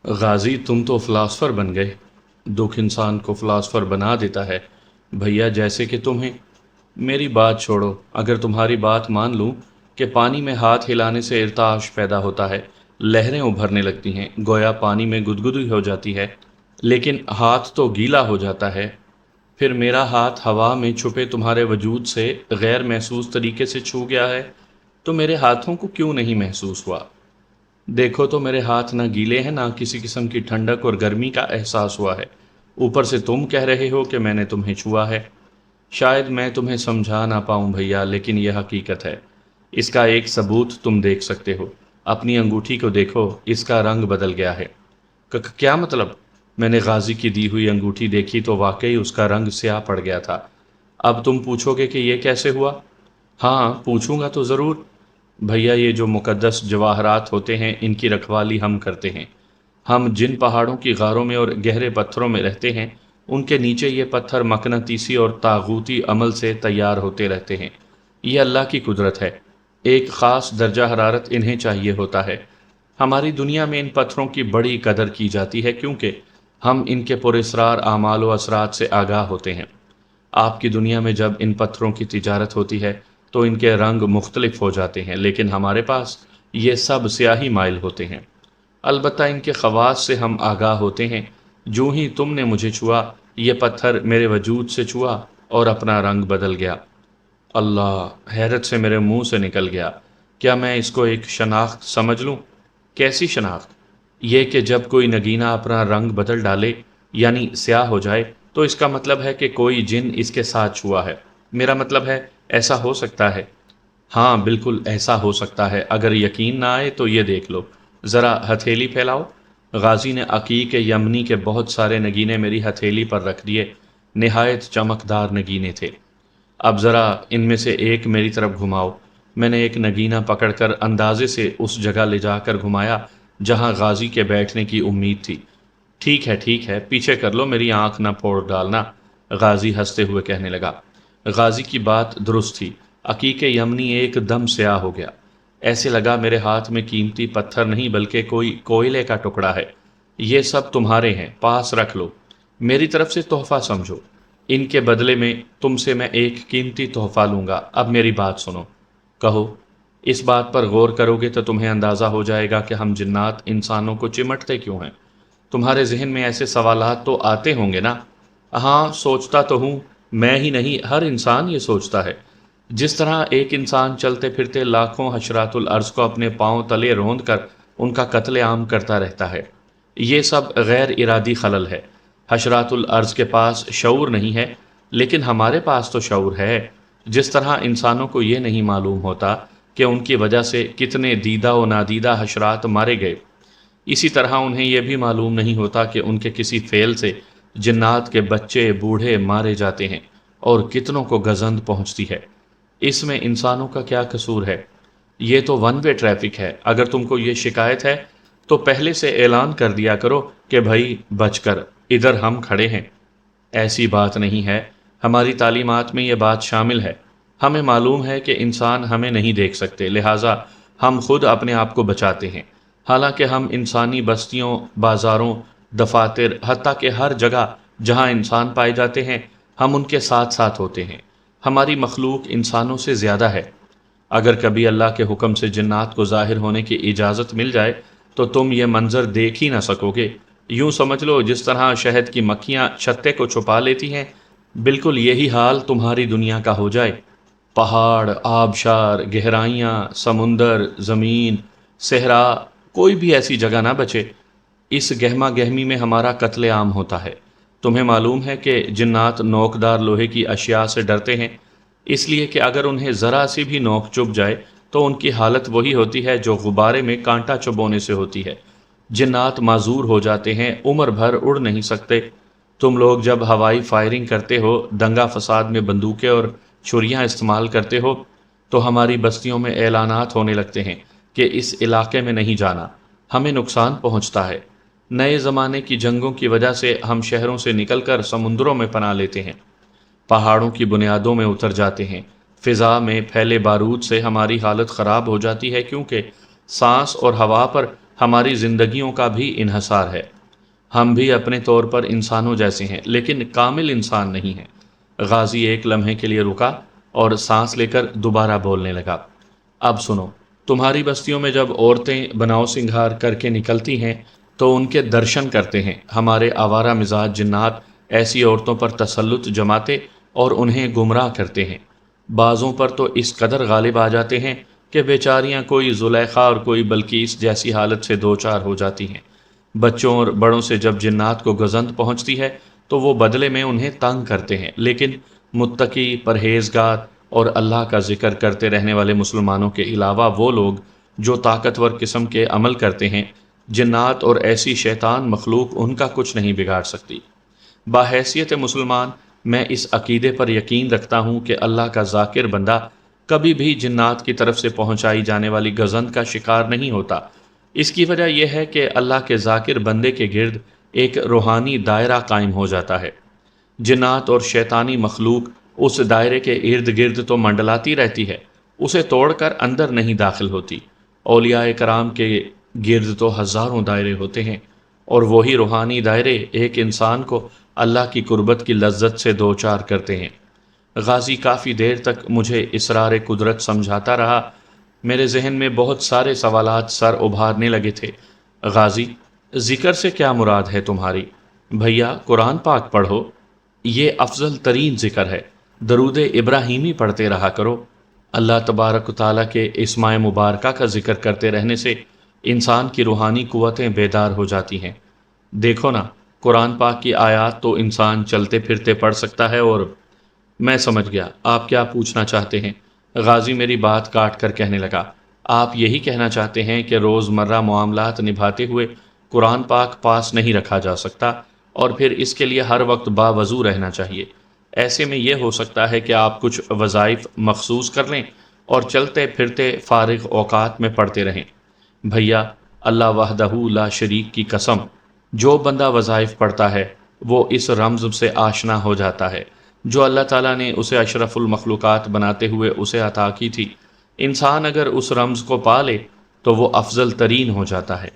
غازی تم تو فلاسفر بن گئے۔ دکھ انسان کو فلاسفر بنا دیتا ہے بھیا، جیسے کہ تمہیں۔ میری بات چھوڑو، اگر تمہاری بات مان لوں کہ پانی میں ہاتھ ہلانے سے ارتعاش پیدا ہوتا ہے، لہریں ابھرنے لگتی ہیں، گویا پانی میں گدگدی ہو جاتی ہے، لیکن ہاتھ تو گیلا ہو جاتا ہے، پھر میرا ہاتھ ہوا میں چھپے تمہارے وجود سے غیر محسوس طریقے سے چھو گیا ہے، تو میرے ہاتھوں کو کیوں نہیں محسوس ہوا؟ دیکھو تو میرے ہاتھ نہ گیلے ہیں، نہ کسی قسم کی ٹھنڈک اور گرمی کا احساس ہوا ہے، اوپر سے تم کہہ رہے ہو کہ میں نے تمہیں چھوا ہے۔ شاید میں تمہیں سمجھا نہ پاؤں بھیا، لیکن یہ حقیقت ہے۔ اس کا ایک ثبوت تم دیکھ سکتے ہو، اپنی انگوٹھی کو دیکھو، اس کا رنگ بدل گیا ہے۔ کیا مطلب؟ میں نے غازی کی دی ہوئی انگوٹھی دیکھی تو واقعی اس کا رنگ سیاہ پڑ گیا تھا۔ اب تم پوچھو گے کہ یہ کیسے ہوا؟ ہاں پوچھوں گا تو ضرور۔ بھیا، یہ جو مقدس جواہرات ہوتے ہیں ان کی رکھوالی ہم کرتے ہیں۔ ہم جن پہاڑوں کی غاروں میں اور گہرے پتھروں میں رہتے ہیں، ان کے نیچے یہ پتھر مقناطیسی اور طاغوتی عمل سے تیار ہوتے رہتے ہیں۔ یہ اللہ کی قدرت ہے، ایک خاص درجہ حرارت انہیں چاہیے ہوتا ہے۔ ہماری دنیا میں ان پتھروں کی بڑی قدر کی جاتی ہے کیونکہ ہم ان کے پراسرار اعمال و اثرات سے آگاہ ہوتے ہیں۔ آپ کی دنیا میں جب ان پتھروں کی تجارت ہوتی ہے تو ان کے رنگ مختلف ہو جاتے ہیں، لیکن ہمارے پاس یہ سب سیاہی مائل ہوتے ہیں۔ البتہ ان کے خواص سے ہم آگاہ ہوتے ہیں۔ جو ہی تم نے مجھے چھوا، یہ پتھر میرے وجود سے چھوا اور اپنا رنگ بدل گیا۔ اللہ! حیرت سے میرے منہ سے نکل گیا، کیا میں اس کو ایک شناخت سمجھ لوں؟ کیسی شناخت؟ یہ کہ جب کوئی نگینہ اپنا رنگ بدل ڈالے، یعنی سیاہ ہو جائے، تو اس کا مطلب ہے کہ کوئی جن اس کے ساتھ چھوا ہے۔ میرا مطلب ہے ایسا ہو سکتا ہے۔ ہاں بالکل ایسا ہو سکتا ہے، اگر یقین نہ آئے تو یہ دیکھ لو، ذرا ہتھیلی پھیلاؤ۔ غازی نے عقیق یمنی کے بہت سارے نگینے میری ہتھیلی پر رکھ دیے، نہایت چمکدار نگینے تھے۔ اب ذرا ان میں سے ایک میری طرف گھماؤ۔ میں نے ایک نگینہ پکڑ کر اندازے سے اس جگہ لے جا کر گھمایا جہاں غازی کے بیٹھنے کی امید تھی۔ ٹھیک ہے، پیچھے کر لو، میری آنکھ نہ پھوڑ ڈالنا، غازی ہنستے ہوئے کہنے لگا۔ غازی کی بات درست تھی، عقیق یمنی ایک دم سیاہ ہو گیا۔ ایسے لگا میرے ہاتھ میں قیمتی پتھر نہیں بلکہ کوئی کوئلے کا ٹکڑا ہے۔ یہ سب تمہارے ہیں، پاس رکھ لو، میری طرف سے تحفہ سمجھو۔ ان کے بدلے میں تم سے میں ایک قیمتی تحفہ لوں گا۔ اب میری بات سنو، کہو۔ اس بات پر غور کرو گے تو تمہیں اندازہ ہو جائے گا کہ ہم جنات انسانوں کو چمٹتے کیوں ہیں۔ تمہارے ذہن میں ایسے سوالات تو آتے ہوں گے نا؟ ہاں سوچتا تو ہوں، میں ہی نہیں، ہر انسان یہ سوچتا ہے۔ جس طرح ایک انسان چلتے پھرتے لاکھوں حشرات الارض کو اپنے پاؤں تلے روند کر ان کا قتل عام کرتا رہتا ہے، یہ سب غیر ارادی خلل ہے۔ حشرات الارض کے پاس شعور نہیں ہے، لیکن ہمارے پاس تو شعور ہے۔ جس طرح انسانوں کو یہ نہیں معلوم ہوتا کہ ان کی وجہ سے کتنے دیدہ و نادیدہ حشرات مارے گئے، اسی طرح انہیں یہ بھی معلوم نہیں ہوتا کہ ان کے کسی فعل سے جنات کے بچے بوڑھے مارے جاتے ہیں اور کتنوں کو گزند پہنچتی ہے۔ اس میں انسانوں کا کیا قصور ہے؟ یہ تو ون وے ٹریفک ہے۔ اگر تم کو یہ شکایت ہے تو پہلے سے اعلان کر دیا کرو کہ بھائی بچ کر، ادھر ہم کھڑے ہیں۔ ایسی بات نہیں ہے، ہماری تعلیمات میں یہ بات شامل ہے۔ ہمیں معلوم ہے کہ انسان ہمیں نہیں دیکھ سکتے، لہٰذا ہم خود اپنے آپ کو بچاتے ہیں۔ حالانکہ ہم انسانی بستیوں، بازاروں، دفاتر، حتیٰ کہ ہر جگہ جہاں انسان پائے جاتے ہیں، ہم ان کے ساتھ ساتھ ہوتے ہیں۔ ہماری مخلوق انسانوں سے زیادہ ہے۔ اگر کبھی اللہ کے حکم سے جنات کو ظاہر ہونے کی اجازت مل جائے تو تم یہ منظر دیکھ ہی نہ سکو گے۔ یوں سمجھ لو جس طرح شہد کی مکھیاں چھتے کو چھپا لیتی ہیں، بالکل یہی حال تمہاری دنیا کا ہو جائے۔ پہاڑ، آبشار، گہرائیاں، سمندر، زمین، صحرا، کوئی بھی ایسی جگہ نہ بچے۔ اس گہما گہمی میں ہمارا قتل عام ہوتا ہے۔ تمہیں معلوم ہے کہ جنات نوکدار لوہے کی اشیاء سے ڈرتے ہیں، اس لیے کہ اگر انہیں ذرا سی بھی نوک چبھ جائے تو ان کی حالت وہی ہوتی ہے جو غبارے میں کانٹا چبونے سے ہوتی ہے۔ جنات معذور ہو جاتے ہیں، عمر بھر اڑ نہیں سکتے۔ تم لوگ جب ہوائی فائرنگ کرتے ہو، دنگا فساد میں بندوقیں اور چھریاں استعمال کرتے ہو، تو ہماری بستیوں میں اعلانات ہونے لگتے ہیں کہ اس علاقے میں نہیں جانا، ہمیں نقصان پہنچتا ہے۔ نئے زمانے کی جنگوں کی وجہ سے ہم شہروں سے نکل کر سمندروں میں پناہ لیتے ہیں، پہاڑوں کی بنیادوں میں اتر جاتے ہیں۔ فضا میں پھیلے بارود سے ہماری حالت خراب ہو جاتی ہے کیونکہ سانس اور ہوا پر ہماری زندگیوں کا بھی انحصار ہے۔ ہم بھی اپنے طور پر انسانوں جیسے ہیں، لیکن کامل انسان نہیں ہیں۔ غازی ایک لمحے کے لیے رکا اور سانس لے کر دوبارہ بولنے لگا۔ اب سنو، تمہاری بستیوں میں جب عورتیں بناؤ سنگھار کر کے نکلتی ہیں تو ان کے درشن کرتے ہیں۔ ہمارے آوارہ مزاج جنات ایسی عورتوں پر تسلط جماتے اور انہیں گمراہ کرتے ہیں۔ بعضوں پر تو اس قدر غالب آ جاتے ہیں کہ بیچاریاں کوئی زلیخا اور کوئی بلقیس جیسی حالت سے دوچار ہو جاتی ہیں۔ بچوں اور بڑوں سے جب جنات کو گزند پہنچتی ہے تو وہ بدلے میں انہیں تنگ کرتے ہیں، لیکن متقی، پرہیزگار اور اللہ کا ذکر کرتے رہنے والے مسلمانوں کے علاوہ وہ لوگ جو طاقتور قسم کے عمل کرتے ہیں، جنات اور ایسی شیطان مخلوق ان کا کچھ نہیں بگاڑ سکتی۔ بحیثیت مسلمان میں اس عقیدے پر یقین رکھتا ہوں کہ اللہ کا ذاکر بندہ کبھی بھی جنات کی طرف سے پہنچائی جانے والی گزند کا شکار نہیں ہوتا۔ اس کی وجہ یہ ہے کہ اللہ کے ذاکر بندے کے گرد ایک روحانی دائرہ قائم ہو جاتا ہے۔ جنات اور شیطانی مخلوق اس دائرے کے ارد گرد تو منڈلاتی رہتی ہے، اسے توڑ کر اندر نہیں داخل ہوتی۔ اولیاء کرام کے گرد تو ہزاروں دائرے ہوتے ہیں، اور وہی روحانی دائرے ایک انسان کو اللہ کی قربت کی لذت سے دوچار کرتے ہیں۔ غازی کافی دیر تک مجھے اسرار قدرت سمجھاتا رہا۔ میرے ذہن میں بہت سارے سوالات سر ابھارنے لگے تھے۔ غازی، ذکر سے کیا مراد ہے تمہاری؟ بھیا، قرآن پاک پڑھو، یہ افضل ترین ذکر ہے۔ درود ابراہیمی پڑھتے رہا کرو۔ اللہ تبارک و تعالیٰ کے اسماء مبارکہ کا ذکر کرتے رہنے سے انسان کی روحانی قوتیں بیدار ہو جاتی ہیں۔ دیکھو نا، قرآن پاک کی آیات تو انسان چلتے پھرتے پڑھ سکتا ہے۔ اور میں سمجھ گیا آپ کیا پوچھنا چاہتے ہیں۔ غازی میری بات کاٹ کر کہنے لگا، آپ یہی کہنا چاہتے ہیں کہ روزمرہ معاملات نبھاتے ہوئے قرآن پاک پاس نہیں رکھا جا سکتا، اور پھر اس کے لیے ہر وقت باوضو رہنا چاہیے۔ ایسے میں یہ ہو سکتا ہے کہ آپ کچھ وظائف مخصوص کر لیں اور چلتے پھرتے فارغ اوقات میں پڑھتے رہیں۔ بھیا، اللہ وحدہ لا شریک کی قسم، جو بندہ وظائف پڑھتا ہے وہ اس رمز سے آشنا ہو جاتا ہے جو اللہ تعالیٰ نے اسے اشرف المخلوقات بناتے ہوئے اسے عطا کی تھی۔ انسان اگر اس رمز کو پا لے تو وہ افضل ترین ہو جاتا ہے۔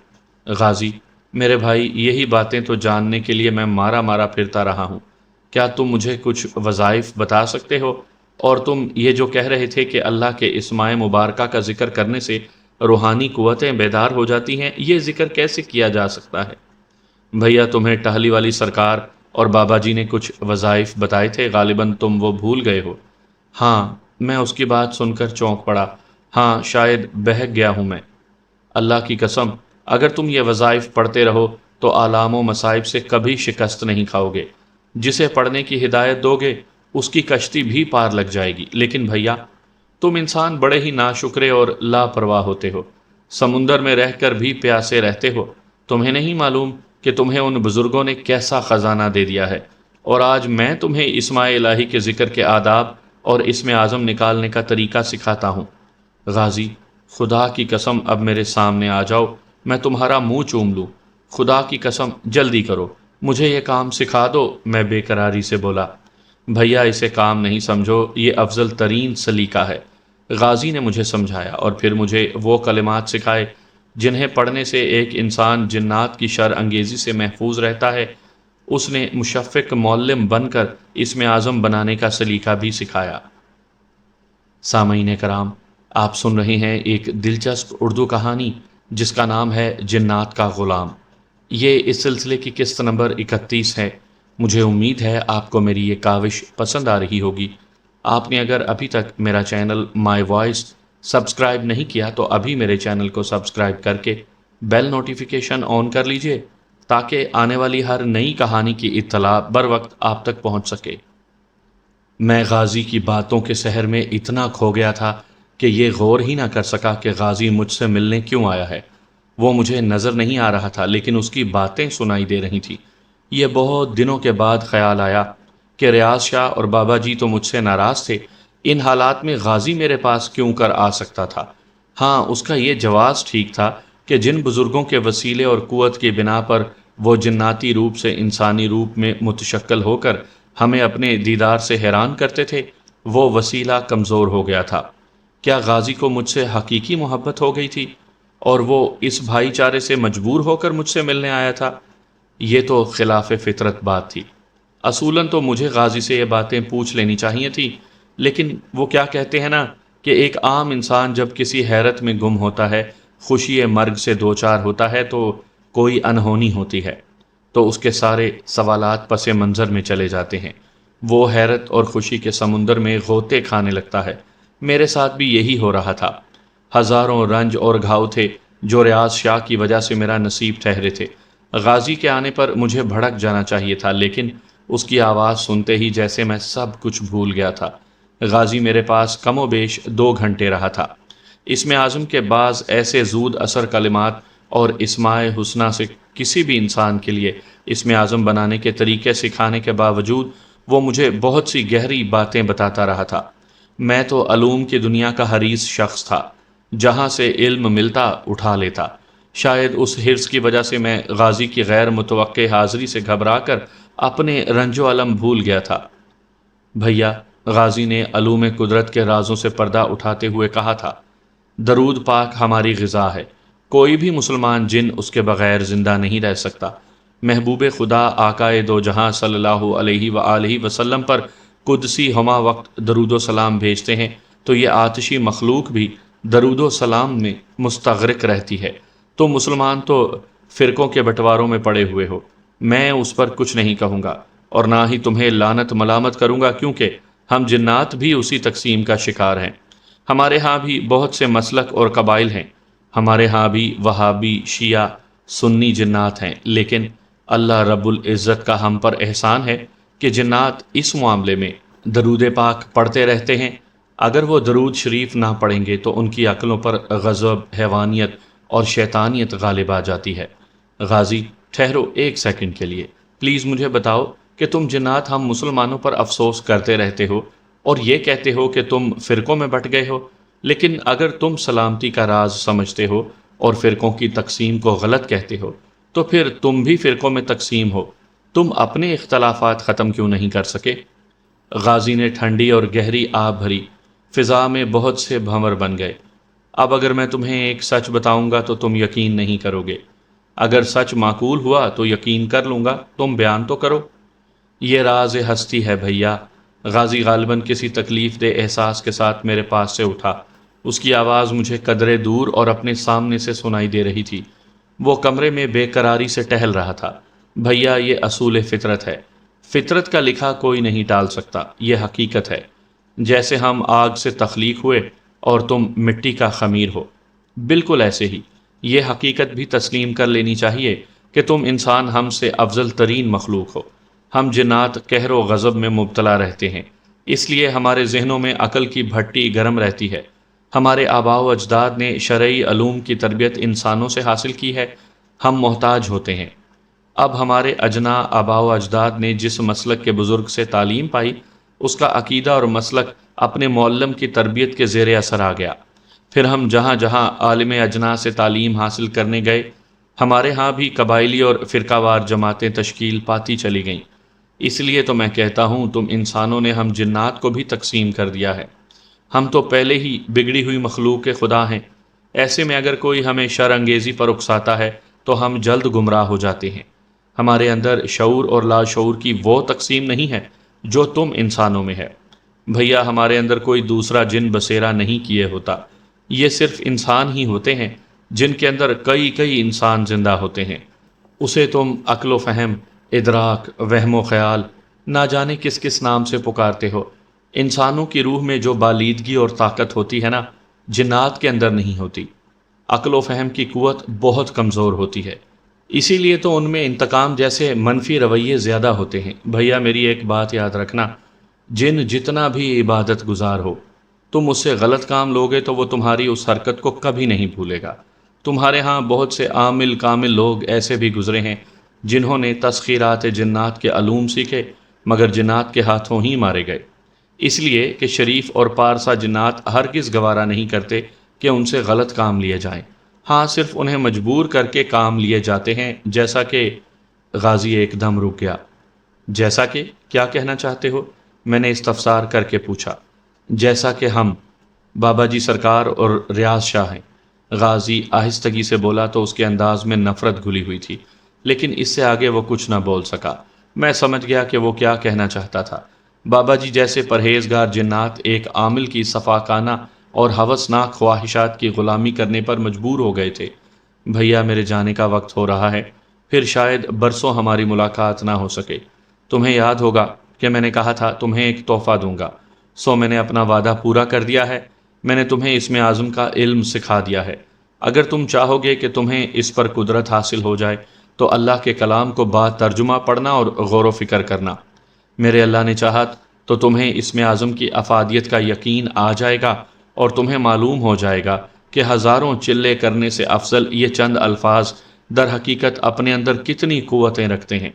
غازی، میرے بھائی، یہی باتیں تو جاننے کے لیے میں مارا مارا پھرتا رہا ہوں۔ کیا تم مجھے کچھ وظائف بتا سکتے ہو؟ اور تم یہ جو کہہ رہے تھے کہ اللہ کے اسماء مبارکہ کا ذکر کرنے سے روحانی قوتیں بیدار ہو جاتی ہیں، یہ ذکر کیسے کیا جا سکتا ہے؟ بھیا، تمہیں ٹہلی والی سرکار اور بابا جی نے کچھ وظائف بتائے تھے، غالباً تم وہ بھول گئے ہو۔ ہاں، میں اس کی بات سن کر چونک پڑا۔ ہاں، شاید بہک گیا ہوں میں۔ اللہ کی قسم، اگر تم یہ وظائف پڑھتے رہو تو آلام و مصائب سے کبھی شکست نہیں کھاؤ گے۔ جسے پڑھنے کی ہدایت دو گے اس کی کشتی بھی پار لگ جائے گی۔ لیکن بھیا، تم انسان بڑے ہی ناشکرے اور لاپرواہ ہوتے ہو، سمندر میں رہ کر بھی پیاسے رہتے ہو۔ تمہیں نہیں معلوم کہ تمہیں ان بزرگوں نے کیسا خزانہ دے دیا ہے، اور آج میں تمہیں اسماء الہی کے ذکر کے آداب اور اسم اعظم نکالنے کا طریقہ سکھاتا ہوں۔ غازی، خدا کی قسم اب میرے سامنے آ جاؤ، میں تمہارا منہ چوم لوں۔ خدا کی قسم جلدی کرو، مجھے یہ کام سکھا دو، میں بے قراری سے بولا۔ بھیا، اسے کام نہیں سمجھو، یہ افضل ترین سلیقہ ہے۔ غازی نے مجھے سمجھایا اور پھر مجھے وہ کلمات سکھائے جنہیں پڑھنے سے ایک انسان جنات کی شر انگیزی سے محفوظ رہتا ہے۔ اس نے مشفق معلم بن کر اسم اعظم بنانے کا سلیقہ بھی سکھایا۔ سامعین کرام، آپ سن رہے ہیں ایک دلچسپ اردو کہانی جس کا نام ہے جنات کا غلام۔ یہ اس سلسلے کی قسط نمبر 31 ہے۔ مجھے امید ہے آپ کو میری یہ کاوش پسند آ رہی ہوگی۔ آپ نے اگر ابھی تک میرا چینل مائی وائس سبسکرائب نہیں کیا تو ابھی میرے چینل کو سبسکرائب کر کے بیل نوٹیفیکیشن آن کر لیجئے تاکہ آنے والی ہر نئی کہانی کی اطلاع بر وقت آپ تک پہنچ سکے۔ میں غازی کی باتوں کے سحر میں اتنا کھو گیا تھا کہ یہ غور ہی نہ کر سکا کہ غازی مجھ سے ملنے کیوں آیا ہے۔ وہ مجھے نظر نہیں آ رہا تھا لیکن اس کی باتیں سنائی دے رہی تھیں۔ یہ بہت دنوں کے بعد خیال آیا کہ ریاض شاہ اور بابا جی تو مجھ سے ناراض تھے، ان حالات میں غازی میرے پاس کیوں کر آ سکتا تھا؟ ہاں، اس کا یہ جواز ٹھیک تھا کہ جن بزرگوں کے وسیلے اور قوت کی بنا پر وہ جناتی روپ سے انسانی روپ میں متشکل ہو کر ہمیں اپنے دیدار سے حیران کرتے تھے، وہ وسیلہ کمزور ہو گیا تھا۔ کیا غازی کو مجھ سے حقیقی محبت ہو گئی تھی؟ اور وہ اس بھائی چارے سے مجبور ہو کر مجھ سے ملنے آیا تھا؟ یہ تو خلاف فطرت بات تھی۔ اصولاً تو مجھے غازی سے یہ باتیں پوچھ لینی چاہیے تھی، لیکن وہ کیا کہتے ہیں نا کہ ایک عام انسان جب کسی حیرت میں گم ہوتا ہے، خوشی مرگ سے دوچار ہوتا ہے، تو کوئی انہونی ہوتی ہے، تو اس کے سارے سوالات پس منظر میں چلے جاتے ہیں۔ وہ حیرت اور خوشی کے سمندر میں غوطے کھانے لگتا ہے۔ میرے ساتھ بھی یہی ہو رہا تھا۔ ہزاروں رنج اور گھاؤ تھے جو ریاض شاہ کی وجہ سے میرا نصیب ٹھہرے تھے۔ غازی کے آنے پر مجھے بھڑک جانا چاہیے تھا، لیکن اس کی آواز سنتے ہی جیسے میں سب کچھ بھول گیا تھا۔ غازی میرے پاس کم و بیش 2 گھنٹے رہا تھا۔ اسم اعظم کے بعض ایسے زود اثر کلمات اور اسماء حسنہ سے کسی بھی انسان کے لیے اسم اعظم بنانے کے طریقے سکھانے کے باوجود وہ مجھے بہت سی گہری باتیں بتاتا رہا تھا۔ میں تو علوم کی دنیا کا حریص شخص تھا، جہاں سے علم ملتا اٹھا لیتا۔ شاید اس حرص کی وجہ سے میں غازی کی غیر متوقع حاضری سے گھبرا کر اپنے رنج و علم بھول گیا تھا۔ بھیا، غازی نے علوم قدرت کے رازوں سے پردہ اٹھاتے ہوئے کہا تھا، درود پاک ہماری غذا ہے، کوئی بھی مسلمان جن اس کے بغیر زندہ نہیں رہ سکتا۔ محبوب خدا آقائے دو جہاں صلی اللہ علیہ وآلہ وسلم پر قدسی ہما وقت درود و سلام بھیجتے ہیں تو یہ آتشی مخلوق بھی درود و سلام میں مستغرق رہتی ہے۔ تو مسلمان تو فرقوں کے بٹواروں میں پڑے ہوئے ہو، میں اس پر کچھ نہیں کہوں گا اور نہ ہی تمہیں لعنت ملامت کروں گا، کیونکہ ہم جنات بھی اسی تقسیم کا شکار ہیں۔ ہمارے ہاں بھی بہت سے مسلک اور قبائل ہیں، ہمارے ہاں بھی وہابی، شیعہ، سنی جنات ہیں، لیکن اللہ رب العزت کا ہم پر احسان ہے کہ جنات اس معاملے میں درود پاک پڑھتے رہتے ہیں۔ اگر وہ درود شریف نہ پڑھیں گے تو ان کی عقلوں پر غضب، حیوانیت اور شیطانیت غالب آ جاتی ہے۔ غازی، ٹھہرو ایک سیکنڈ کے لیے، پلیز مجھے بتاؤ کہ تم جنات ہم مسلمانوں پر افسوس کرتے رہتے ہو اور یہ کہتے ہو کہ تم فرقوں میں بٹ گئے ہو، لیکن اگر تم سلامتی کا راز سمجھتے ہو اور فرقوں کی تقسیم کو غلط کہتے ہو تو پھر تم بھی فرقوں میں تقسیم ہو۔ تم اپنے اختلافات ختم کیوں نہیں کر سکے؟ غازی نے ٹھنڈی اور گہری آب بھری۔ فضا میں بہت سے بھنور بن گئے۔ اب اگر میں تمہیں ایک سچ بتاؤں گا تو تم یقین نہیں کرو گے، اگر سچ معقول ہوا تو یقین کر لوں گا، تم بیان تو کرو۔ یہ راز ہستی ہے بھیا۔ غازی غالباً کسی تکلیف دہ احساس کے ساتھ میرے پاس سے اٹھا۔ اس کی آواز مجھے قدرے دور اور اپنے سامنے سے سنائی دے رہی تھی۔ وہ کمرے میں بے قراری سے ٹہل رہا تھا۔ بھیا، یہ اصول فطرت ہے، فطرت کا لکھا کوئی نہیں ٹال سکتا، یہ حقیقت ہے۔ جیسے ہم آگ سے تخلیق ہوئے اور تم مٹی کا خمیر ہو، بالکل ایسے ہی یہ حقیقت بھی تسلیم کر لینی چاہیے کہ تم انسان ہم سے افضل ترین مخلوق ہو۔ ہم جنات قہر و غضب میں مبتلا رہتے ہیں، اس لیے ہمارے ذہنوں میں عقل کی بھٹی گرم رہتی ہے۔ ہمارے آباء و اجداد نے شرعی علوم کی تربیت انسانوں سے حاصل کی ہے، ہم محتاج ہوتے ہیں۔ اب ہمارے اجنا آباء و اجداد نے جس مسلک کے بزرگ سے تعلیم پائی، اس کا عقیدہ اور مسلک اپنے معلم کی تربیت کے زیر اثر آ گیا۔ پھر ہم جہاں جہاں عالم اجنا سے تعلیم حاصل کرنے گئے، ہمارے ہاں بھی قبائلی اور فرقہ وار جماعتیں تشکیل پاتی چلی گئیں۔ اس لیے تو میں کہتا ہوں تم انسانوں نے ہم جنات کو بھی تقسیم کر دیا ہے۔ ہم تو پہلے ہی بگڑی ہوئی مخلوق خدا ہیں، ایسے میں اگر کوئی ہمیں شر انگیزی پر اکساتا ہے تو ہم جلد گمراہ ہو جاتے ہیں۔ ہمارے اندر شعور اور لاشعور کی وہ تقسیم نہیں ہے جو تم انسانوں میں ہے۔ بھیا، ہمارے اندر کوئی دوسرا جن بسیرا نہیں کیے ہوتا، یہ صرف انسان ہی ہوتے ہیں جن کے اندر کئی کئی انسان زندہ ہوتے ہیں۔ اسے تم عقل و فہم، ادراک، وہم و خیال، نہ جانے کس کس نام سے پکارتے ہو۔ انسانوں کی روح میں جو بالیدگی اور طاقت ہوتی ہے نا، جنات کے اندر نہیں ہوتی۔ عقل و فہم کی قوت بہت کمزور ہوتی ہے، اسی لیے تو ان میں انتقام جیسے منفی رویے زیادہ ہوتے ہیں۔ بھیا، میری ایک بات یاد رکھنا، جن جتنا بھی عبادت گزار ہو، تم اس سے غلط کام لوگے تو وہ تمہاری اس حرکت کو کبھی نہیں بھولے گا۔ تمہارے ہاں بہت سے عامل کامل لوگ ایسے بھی گزرے ہیں جنہوں نے تسخیرات جنات کے علوم سیکھے مگر جنات کے ہاتھوں ہی مارے گئے، اس لیے کہ شریف اور پارسا جنات ہرگز گوارا نہیں کرتے کہ ان سے غلط کام لیے جائیں۔ ہاں، صرف انہیں مجبور کر کے کام لیے جاتے ہیں، جیسا کہ… غازی ایک دم رک گیا۔ جیسا کہ کیا کہنا چاہتے ہو؟ میں نے استفسار کر کے پوچھا۔ جیسا کہ ہم، بابا جی سرکار اور ریاض شاہ ہیں، غازی آہستگی سے بولا تو اس کے انداز میں نفرت گھلی ہوئی تھی، لیکن اس سے آگے وہ کچھ نہ بول سکا۔ میں سمجھ گیا کہ وہ کیا کہنا چاہتا تھا۔ بابا جی جیسے پرہیزگار جنات ایک عامل کی صفاکانہ اور ہوسناک خواہشات کی غلامی کرنے پر مجبور ہو گئے تھے۔ بھیا میرے جانے کا وقت ہو رہا ہے، پھر شاید برسوں ہماری ملاقات نہ ہو سکے۔ تمہیں یاد ہوگا کہ میں نے کہا تھا تمہیں ایک تحفہ دوں گا، سو میں نے اپنا وعدہ پورا کر دیا ہے۔ میں نے تمہیں اسم اعظم کا علم سکھا دیا ہے۔ اگر تم چاہو گے کہ تمہیں اس پر قدرت حاصل ہو جائے تو اللہ کے کلام کو با ترجمہ پڑھنا اور غور و فکر کرنا۔ میرے اللہ نے چاہا تو تمہیں اسم اعظم کی افادیت کا یقین آ جائے گا اور تمہیں معلوم ہو جائے گا کہ ہزاروں چلے کرنے سے افضل یہ چند الفاظ در حقیقت اپنے اندر کتنی قوتیں رکھتے ہیں۔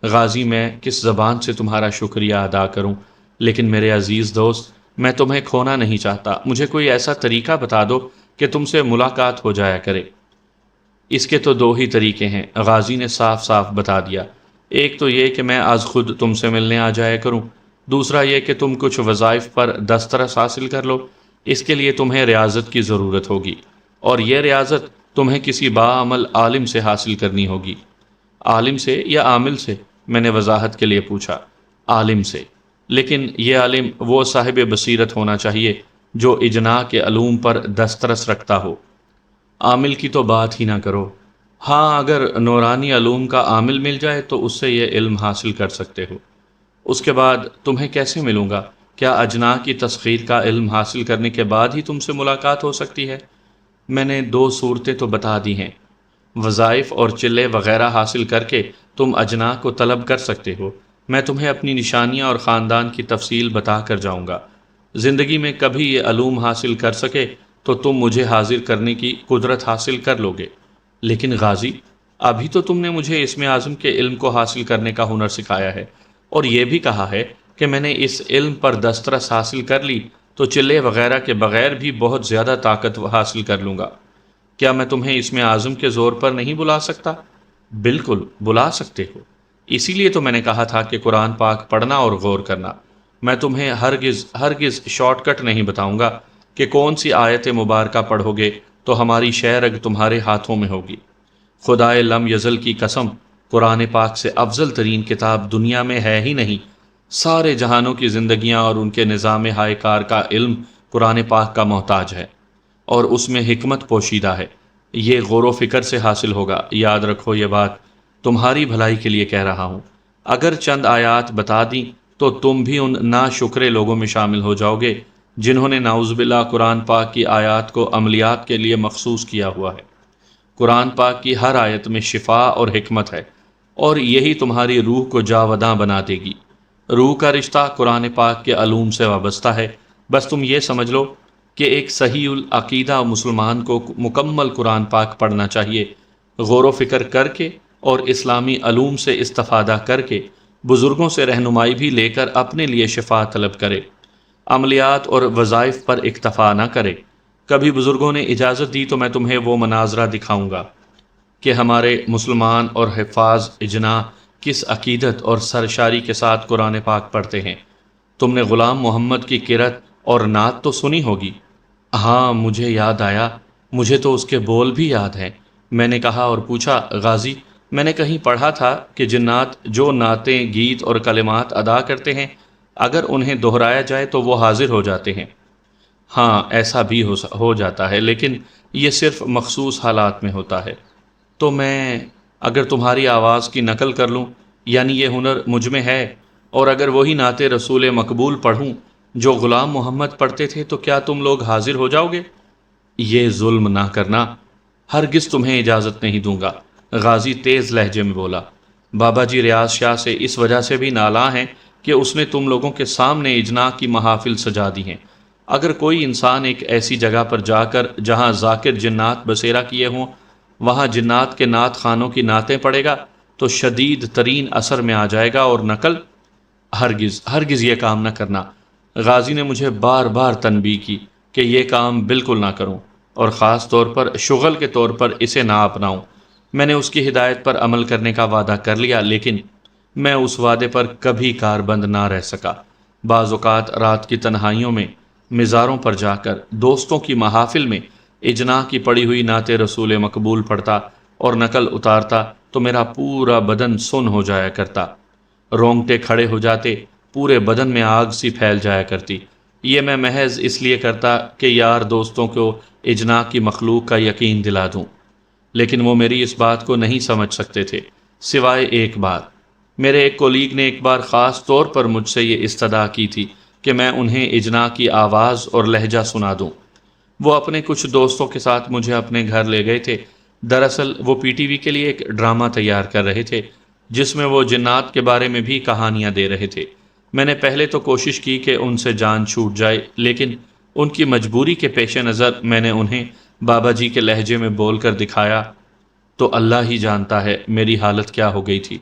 غازی میں کس زبان سے تمہارا شکریہ ادا کروں، لیکن میرے عزیز دوست میں تمہیں کھونا نہیں چاہتا۔ مجھے کوئی ایسا طریقہ بتا دو کہ تم سے ملاقات ہو جایا کرے۔ اس کے تو دو ہی طریقے ہیں، غازی نے صاف صاف بتا دیا۔ ایک تو یہ کہ میں از خود تم سے ملنے آ جایا کروں، دوسرا یہ کہ تم کچھ وظائف پر دسترس حاصل کر لو۔ اس کے لیے تمہیں ریاضت کی ضرورت ہوگی، اور یہ ریاضت تمہیں کسی باعمل عالم سے حاصل کرنی ہوگی۔ عالم سے یا عامل سے؟ میں نے وضاحت کے لیے پوچھا۔ عالم سے، لیکن یہ عالم وہ صاحب بصیرت ہونا چاہیے جو اجناء کے علوم پر دسترس رکھتا ہو۔ عامل کی تو بات ہی نہ کرو۔ ہاں، اگر نورانی علوم کا عامل مل جائے تو اس سے یہ علم حاصل کر سکتے ہو۔ اس کے بعد تمہیں کیسے ملوں گا؟ کیا اجناء کی تسخیر کا علم حاصل کرنے کے بعد ہی تم سے ملاقات ہو سکتی ہے؟ میں نے دو صورتیں تو بتا دی ہیں۔ وظائف اور چلے وغیرہ حاصل کر کے تم اجناء کو طلب کر سکتے ہو۔ میں تمہیں اپنی نشانیاں اور خاندان کی تفصیل بتا کر جاؤں گا۔ زندگی میں کبھی یہ علوم حاصل کر سکے تو تم مجھے حاضر کرنے کی قدرت حاصل کر لوگے۔ لیکن غازی، ابھی تو تم نے مجھے اسم اعظم کے علم کو حاصل کرنے کا ہنر سکھایا ہے، اور یہ بھی کہا ہے کہ میں نے اس علم پر دسترس حاصل کر لی تو چلے وغیرہ کے بغیر بھی بہت زیادہ طاقت حاصل کر لوں گا۔ کیا میں تمہیں اسم اعظم کے زور پر نہیں بلا سکتا؟ بالکل بلا سکتے ہو، اسی لیے تو میں نے کہا تھا کہ قرآن پاک پڑھنا اور غور کرنا۔ میں تمہیں ہرگز شارٹ کٹ نہیں بتاؤں گا کہ کون سی آیت مبارکہ پڑھو گے تو ہماری شہ رگ تمہارے ہاتھوں میں ہوگی۔ خدائے لم یزل کی قسم، قرآن پاک سے افضل ترین کتاب دنیا میں ہے ہی نہیں۔ سارے جہانوں کی زندگیاں اور ان کے نظام ہائے کار کا علم قرآن پاک کا محتاج ہے، اور اس میں حکمت پوشیدہ ہے۔ یہ غور و فکر سے حاصل ہوگا۔ یاد رکھو یہ بات تمہاری بھلائی کے لیے کہہ رہا ہوں۔ اگر چند آیات بتا دیں تو تم بھی ان ناشکرے لوگوں میں شامل ہو جاؤ گے جنہوں نے نعوذ باللہ قرآن پاک کی آیات کو عملیات کے لیے مخصوص کیا ہوا ہے۔ قرآن پاک کی ہر آیت میں شفا اور حکمت ہے، اور یہی تمہاری روح کو جاوداں بنا دے گی۔ روح کا رشتہ قرآن پاک کے علوم سے وابستہ ہے۔ بس تم یہ سمجھ لو کہ ایک صحیح العقیدہ مسلمان کو مکمل قرآن پاک پڑھنا چاہیے، غور و فکر کر کے اور اسلامی علوم سے استفادہ کر کے، بزرگوں سے رہنمائی بھی لے کر اپنے لیے شفا طلب کرے، عملیات اور وظائف پر اکتفا نہ کرے۔ کبھی بزرگوں نے اجازت دی تو میں تمہیں وہ مناظرہ دکھاؤں گا کہ ہمارے مسلمان اور حفاظ اجناء کس عقیدت اور سرشاری کے ساتھ قرآن پاک پڑھتے ہیں۔ تم نے غلام محمد کی قرأت اور نعت تو سنی ہوگی؟ ہاں، مجھے یاد آیا، مجھے تو اس کے بول بھی یاد ہیں۔ میں نے کہا اور پوچھا، غازی میں نے کہیں پڑھا تھا کہ جنات جو نعتیں، گیت اور کلمات ادا کرتے ہیں اگر انہیں دہرایا جائے تو وہ حاضر ہو جاتے ہیں۔ ہاں، ایسا بھی ہو جاتا ہے، لیکن یہ صرف مخصوص حالات میں ہوتا ہے۔ تو میں اگر تمہاری آواز کی نقل کر لوں، یعنی یہ ہنر مجھ میں ہے، اور اگر وہی نعت رسول مقبول پڑھوں جو غلام محمد پڑھتے تھے تو کیا تم لوگ حاضر ہو جاؤ گے؟ یہ ظلم نہ کرنا، ہرگز تمہیں اجازت نہیں دوں گا، غازی تیز لہجے میں بولا۔ بابا جی ریاض شاہ سے اس وجہ سے بھی نالاں ہیں کہ اس نے تم لوگوں کے سامنے اجناء کی محافل سجا دی ہیں۔ اگر کوئی انسان ایک ایسی جگہ پر جا کر جہاں ذاکر جنات بسیرا کیے ہوں وہاں جنات کے نعت خانوں کی نعتیں پڑھے گا تو شدید ترین اثر میں آ جائے گا، اور نقل ہرگز یہ کام نہ کرنا۔ غازی نے مجھے بار بار تنبیہ کی کہ یہ کام بالکل نہ کروں، اور خاص طور پر شغل کے طور پر اسے نہ اپناؤں۔ میں نے اس کی ہدایت پر عمل کرنے کا وعدہ کر لیا، لیکن میں اس وعدے پر کبھی کاربند نہ رہ سکا۔ بعض اوقات رات کی تنہائیوں میں مزاروں پر جا کر، دوستوں کی محافل میں اجنا کی پڑھی ہوئی نعت رسول مقبول پڑھتا اور نقل اتارتا تو میرا پورا بدن سن ہو جایا کرتا، رونگٹے کھڑے ہو جاتے، پورے بدن میں آگ سی پھیل جایا کرتی۔ یہ میں محض اس لیے کرتا کہ یار دوستوں کو اجنا کی مخلوق کا یقین دلا دوں، لیکن وہ میری اس بات کو نہیں سمجھ سکتے تھے، سوائے ایک بار۔ میرے ایک کولیگ نے ایک بار خاص طور پر مجھ سے یہ استدعا کی تھی کہ میں انہیں اجنا کی آواز اور لہجہ سنا دوں۔ وہ اپنے کچھ دوستوں کے ساتھ مجھے اپنے گھر لے گئے تھے۔ دراصل وہ پی ٹی وی کے لیے ایک ڈرامہ تیار کر رہے تھے جس میں وہ جنات کے بارے میں بھی کہانیاں دے رہے تھے۔ میں نے پہلے تو کوشش کی کہ ان سے جان چھوٹ جائے، لیکن ان کی مجبوری کے پیش نظر میں نے انہیں بابا جی کے لہجے میں بول کر دکھایا تو اللہ ہی جانتا ہے میری حالت کیا ہو گئی تھی۔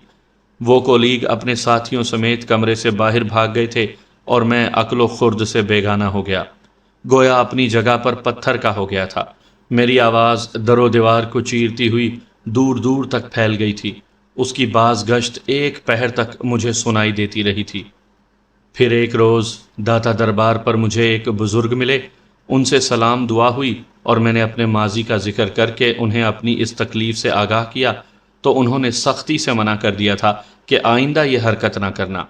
وہ کولیگ اپنے ساتھیوں سمیت کمرے سے باہر بھاگ گئے تھے اور میں عقل و خرد سے بیگانہ ہو گیا، گویا اپنی جگہ پر پتھر کا ہو گیا تھا۔ میری آواز در و دیوار کو چیرتی ہوئی دور دور تک پھیل گئی تھی۔ اس کی باز گشت ایک پہر تک مجھے سنائی دیتی رہی تھی۔ پھر ایک روز داتا دربار پر مجھے ایک بزرگ ملے، ان سے سلام دعا ہوئی اور میں نے اپنے ماضی کا ذکر کر کے انہیں اپنی اس تکلیف سے آگاہ کیا تو انہوں نے سختی سے منع کر دیا تھا کہ آئندہ یہ حرکت نہ کرنا۔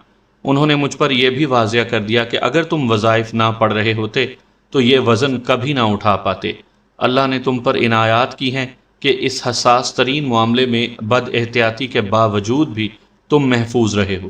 انہوں نے مجھ پر یہ بھی واضح کر دیا کہ اگر تم وظائف نہ پڑھ رہے ہوتے تو یہ وزن کبھی نہ اٹھا پاتے۔ اللہ نے تم پر عنایات کی ہیں کہ اس حساس ترین معاملے میں بد احتیاطی کے باوجود بھی تم محفوظ رہے ہو۔